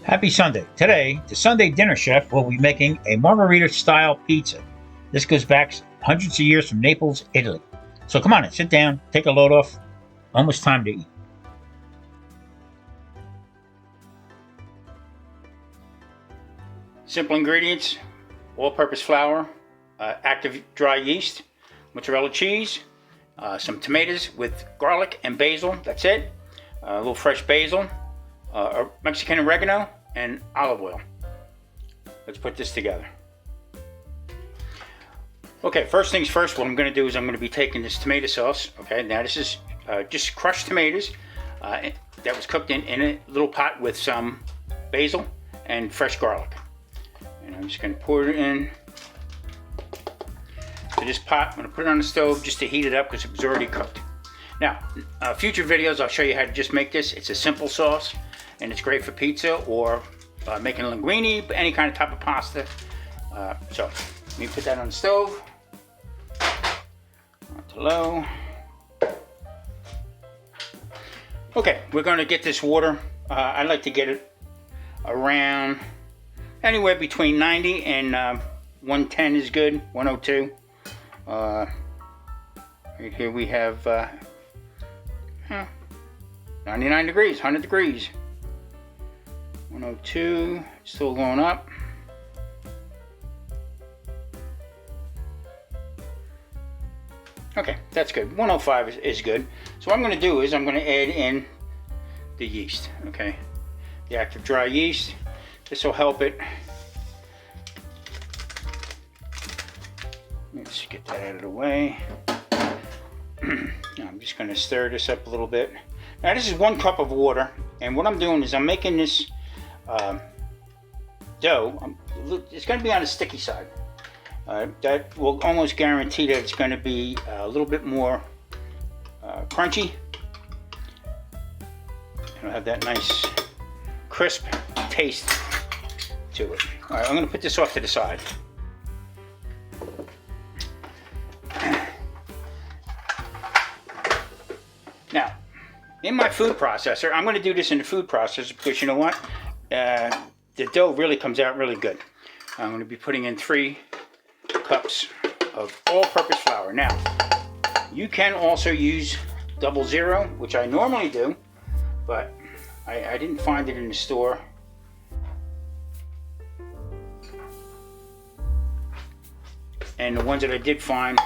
Happy Sunday. Today, the Sunday dinner chef will be making a margarita-style pizza. This goes back hundreds of years from Naples, Italy. So come on and sit down, take a load off. Almost time to eat. Simple ingredients: all-purpose flour, active dry yeast, mozzarella cheese, some tomatoes with garlic and basil. That's it. A little fresh basil, Mexican oregano, and olive oil. Let's put this together. Okay, first things first, what I'm going to do is I'm going to be taking this tomato sauce. Okay, now this is just crushed tomatoes that was cooked in a little pot with some basil and fresh garlic. And I'm just going to pour it in to this pot. I'm going to put it on the stove just to heat it up because it was already cooked. Now, future videos I'll show you how to just make this. It's a simple sauce and it's great for pizza or making linguine, any kind of type of pasta. So let me put that on the stove. On to low. Okay, we're going to get this water. I like to get it around anywhere between 90 and 110 is good, 102. Right here we have 99 degrees, 100 degrees. 102, still going up. Okay, that's good. 105 is good. So what I'm going to do is I'm going to add in the yeast, okay? The active dry yeast. This will help it. Let's get that out of the way. Now I'm just going to stir this up a little bit. Now this is 1 cup of water, and what I'm doing is I'm making this dough. It's going to be on the sticky side. That will almost guarantee that it's going to be a little bit more crunchy. It'll have that nice crisp taste to it. All right, I'm going to put this off to the side. Now, in my food processor, I'm going to do this in the food processor because you know what? The dough really comes out really good. I'm going to be putting in 3 cups of all-purpose flour. Now, you can also use 00, which I normally do, but I didn't find it in the store. And the ones that I did find,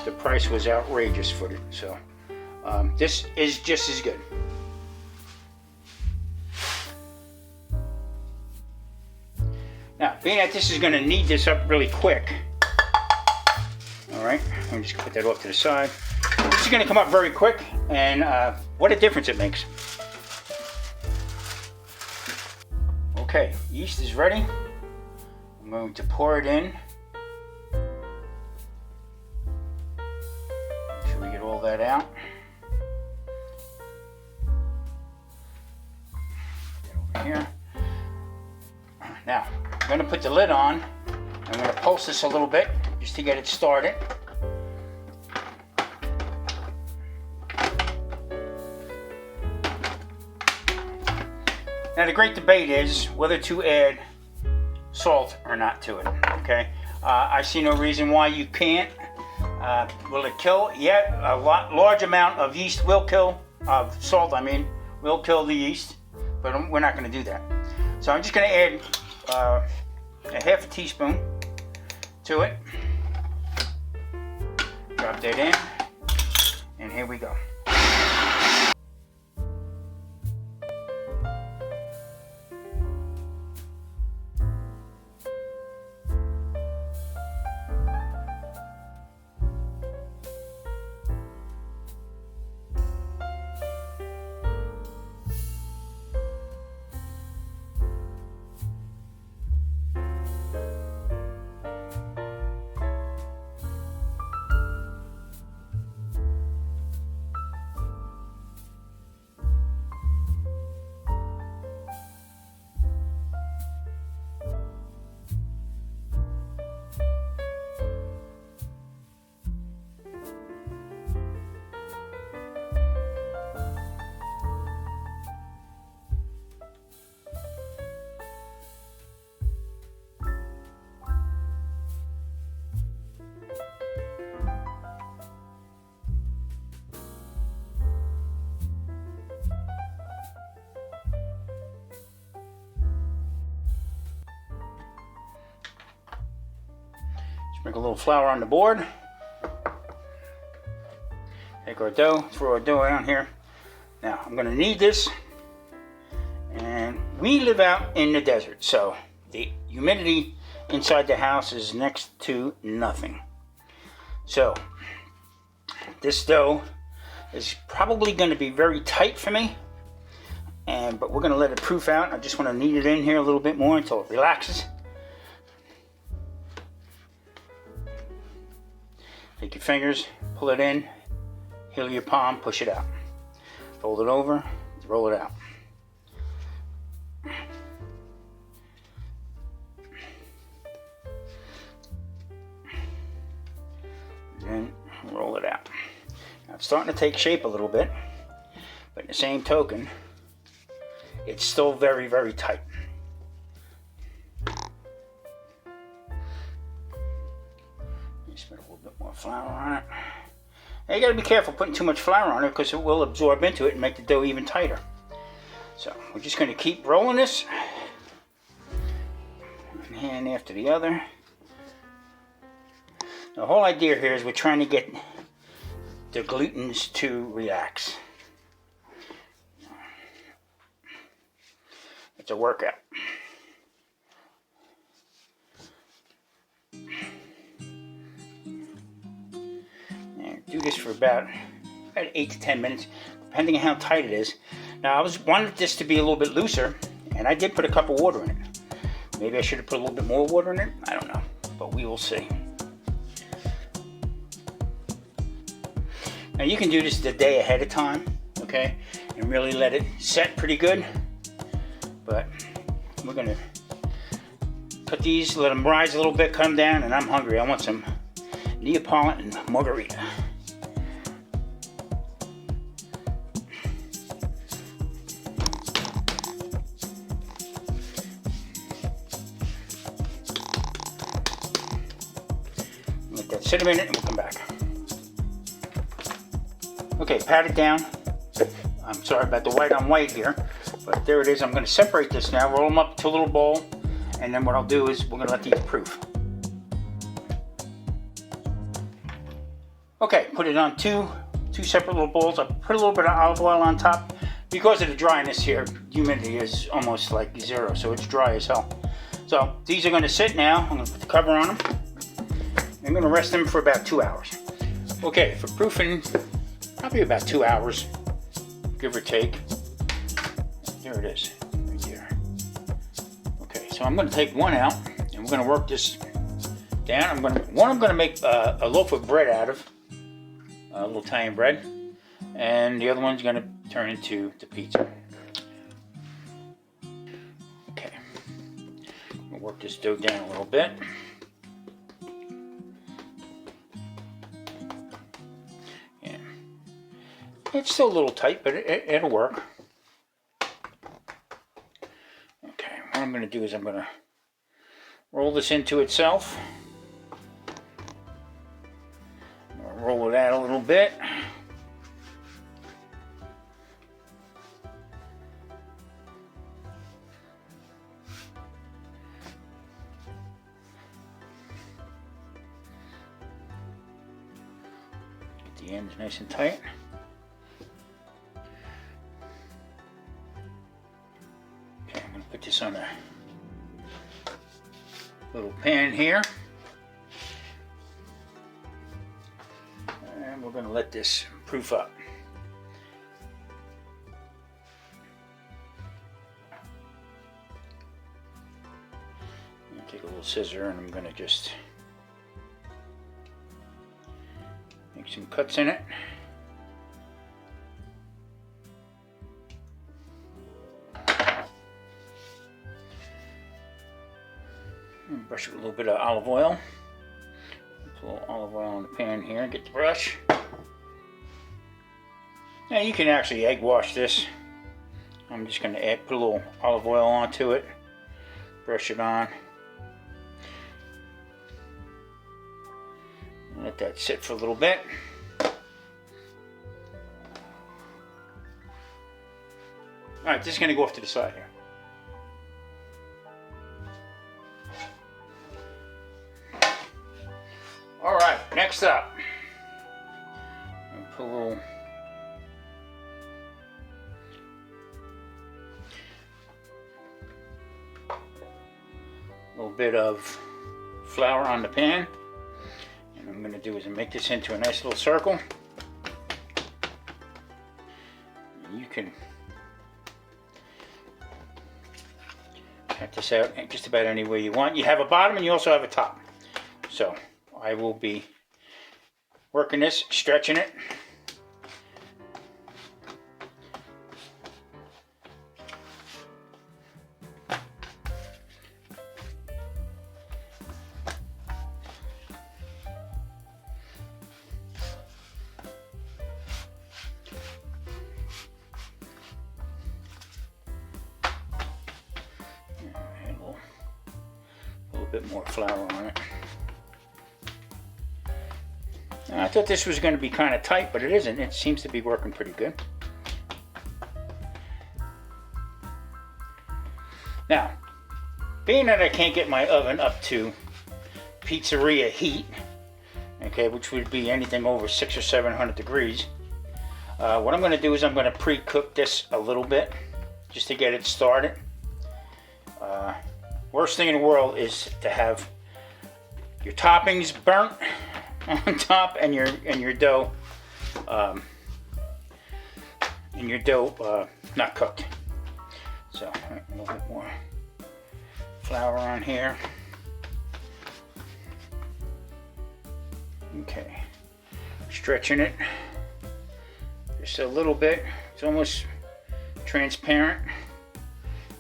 the price was outrageous for it. So this is just as good. Now, being that this is going to knead this up really quick, all right, I'm just going to put that off to the side. This is going to come up very quick, and what a difference it makes. Okay, yeast is ready. I'm going to pour it in. Make sure we get all that out. Get over here. Now, I'm going to put the lid on. I'm going to pulse this a little bit just to get it started. Now the great debate is whether to add salt or not to it, okay? I see no reason why you can't. Will it kill? Yeah, a large amount of yeast will kill, salt I mean, will kill the yeast, but we're not going to do that. So I'm just going to add a half a teaspoon to it. Drop that in, and here we go. Sprinkle a little flour on the board. Take our dough, throw our dough down here. Now, I'm gonna knead this, and we live out in the desert, so the humidity inside the house is next to nothing. So, this dough is probably gonna be very tight for me, but we're gonna let it proof out. I just wanna knead it in here a little bit more until it relaxes. Take your fingers, pull it in, heel your palm, push it out. Fold it over, roll it out. Then roll it out. Now it's starting to take shape a little bit, but in the same token, it's still very, very tight. Spread a little bit more flour on it. Now you got to be careful putting too much flour on it because it will absorb into it and make the dough even tighter. So we're just going to keep rolling this, one hand after the other. The whole idea here is we're trying to get the glutens to relax. It's a workout. Do this for about 8 to 10 minutes, depending on how tight it is. Now I wanted this to be a little bit looser, and I did put a cup of water in it. Maybe I should have put a little bit more water in it. I don't know, but we will see. Now you can do this the day ahead of time, okay, and really let it set pretty good. But we're gonna cut these, let them rise a little bit, cut them down, and I'm hungry. I want some Neapolitan margarita. Let that sit a minute and we'll come back. Okay, pat it down. I'm sorry about the white on white here, but there it is. I'm going to separate this now, roll them up to a little bowl, and then what I'll do is we're going to let these proof. Okay, put it on two separate little bowls. I put a little bit of olive oil on top. Because of the dryness here, humidity is almost like zero, so it's dry as hell. So these are going to sit now. I'm going to put the cover on them. I'm going to rest them for about 2 hours. Okay, for proofing, probably about 2 hours, give or take. There it is, right there. Okay, so I'm going to take one out, and we're going to work this down. I'm going to make a loaf of bread out of, a little Italian bread, and the other one's going to turn into the pizza. Okay, we'll work this dough down a little bit. Yeah, it's still a little tight, but it'll work. Okay, what I'm going to do is I'm going to roll this into itself. Roll it out a little bit. Get the ends nice and tight. Okay, I'm going to put this on a little pan here. And we're going to let this proof up. Take a little scissor and I'm going to just make some cuts in it. And brush it with a little bit of olive oil. Put a little olive oil in the pan here, get the brush. Now you can actually egg wash this. I'm just going to put a little olive oil onto it, brush it on. Let that sit for a little bit. Alright, this is going to go off to the side here. little bit of flour on the pan. And what I'm going to do is make this into a nice little circle. And you can cut this out just about any way you want. You have a bottom and you also have a top. So I will be working this, stretching it. Bit more flour on it. Now, I thought this was going to be kind of tight, but it isn't. It seems to be working pretty good. Now, being that I can't get my oven up to pizzeria heat, okay, which would be anything over 600 or 700 degrees, what I'm going to do is I'm going to pre-cook this a little bit just to get it started. Worst thing in the world is to have your toppings burnt on top and your dough not cooked. So a little bit more flour on here. Okay, stretching it just a little bit. It's almost transparent.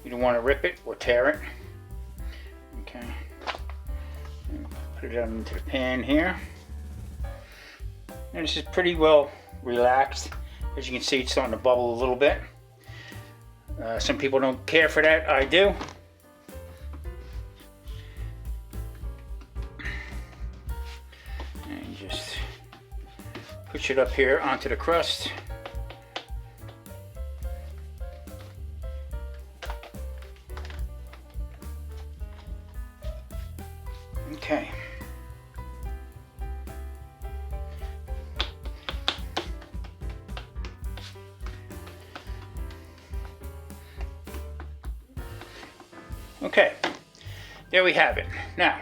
You don't want to rip it or tear it. Okay, put it out into the pan here. And this is pretty well relaxed. As you can see, it's starting to bubble a little bit. Some people don't care for that. I do. And just push it up here onto the crust. Okay. Okay, there we have it. Now,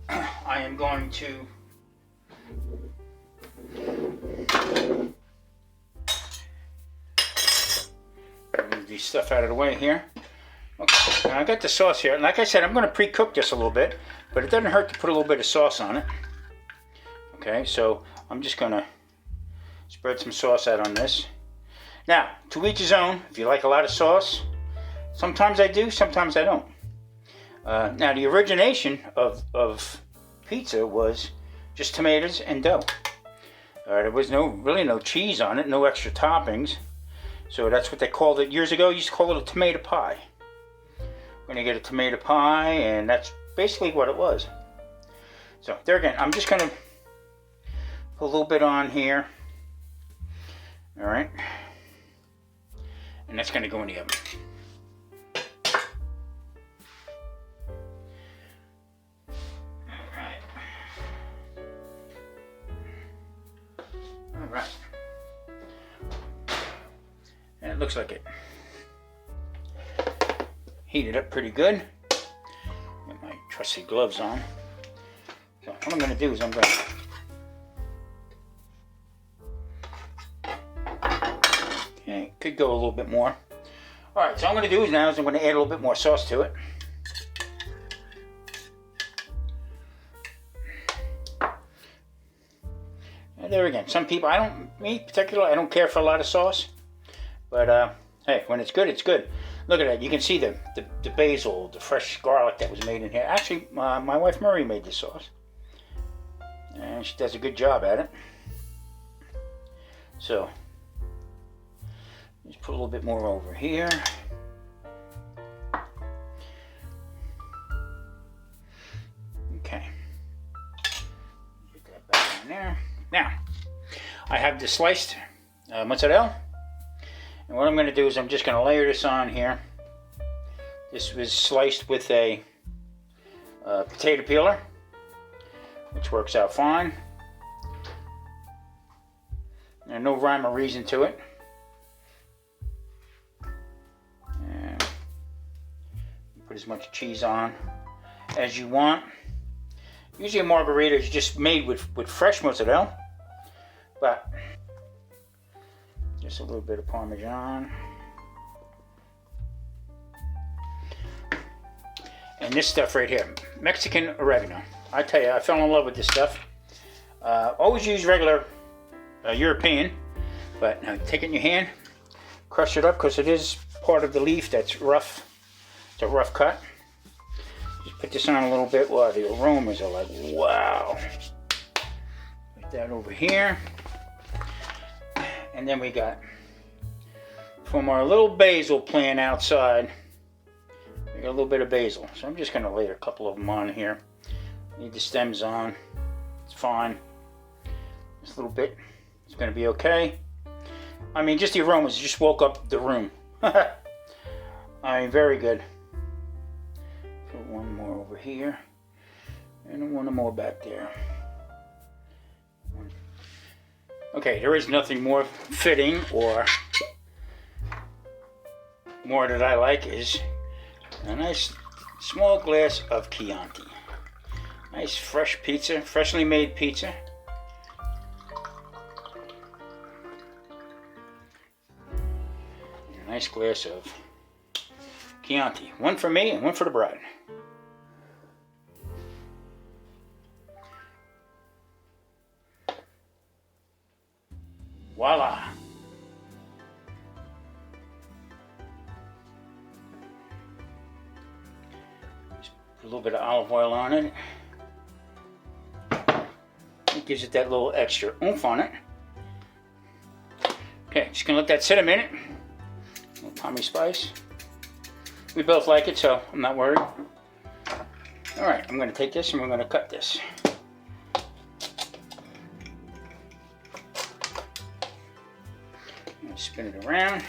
I am going to move this stuff out of the way here. Okay, now I got the sauce here. Like I said, I'm going to pre-cook this a little bit, but it doesn't hurt to put a little bit of sauce on it. Okay, so I'm just going to spread some sauce out on this. Now, to each his own. If you like a lot of sauce, sometimes I do, sometimes I don't. Now, the origination of pizza was just tomatoes and dough. There was really no cheese on it, no extra toppings. So that's what they called it years ago. You used to call it a tomato pie. We're going to get a tomato pie, and that's basically what it was. So there again, I'm just going to put a little bit on here. All right. And that's going to go in the oven. All right. And it looks like it heated up pretty good. Get my trusty gloves on. So what I'm going to do is I'm going to... Okay, could go a little bit more. All right, so I'm going to do is now is I'm going to add a little bit more sauce to it. And there again, some people, me particularly, I don't care for a lot of sauce. But hey, when it's good, it's good. Look at that. You can see the basil, the fresh garlic that was made in here. Actually, my wife Marie made this sauce. And she does a good job at it. So, just put a little bit more over here. Okay. Get that back in there. Now, I have the sliced mozzarella. And what I'm going to do is I'm just going to layer this on here. This was sliced with a potato peeler, which works out fine. And no rhyme or reason to it. Put as much cheese on as you want. Usually a margarita is just made with fresh mozzarella, but just a little bit of Parmesan. And this stuff right here, Mexican oregano. I tell you, I fell in love with this stuff. Always use regular European, but now take it in your hand, crush it up, because it is part of the leaf that's rough. It's a rough cut. Just put this on a little bit. Wow, the aromas are like, wow. Put that over here. And then we got, from our little basil plant outside, we got a little bit of basil. So I'm just going to lay a couple of them on here. Need the stems on. It's fine. Just a little bit. It's going to be okay. I mean, just the aromas just woke up the room. I mean, very good. Put one more over here. And one more back there. Okay, there is nothing more fitting or more that I like is a nice small glass of Chianti. Nice fresh pizza, freshly made pizza. And a nice glass of Chianti. One for me and one for the bride. Voila! Just put a little bit of olive oil on it. It gives it that little extra oomph on it. Okay, just gonna let that sit a minute. A little Tommy spice. We both like it, so I'm not worried. All right, I'm gonna take this and we're gonna cut this. Spin it around.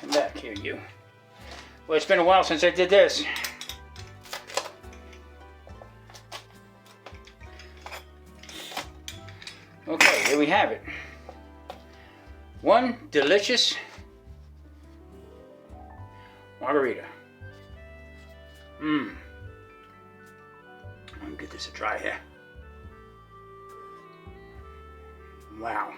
Come back here, you. Well, it's been a while since I did this. Okay, here we have it. One delicious margarita. Mmm. I'm gonna get this a try here. Wow.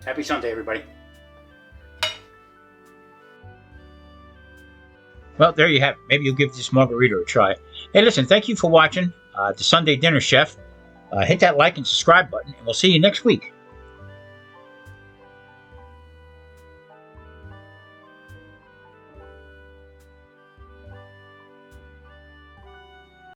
Happy Sunday, everybody. Well, there you have it. Maybe you'll give this margarita a try. Hey, listen, thank you for watching the Sunday Dinner Chef. Hit that like and subscribe button, and we'll see you next week.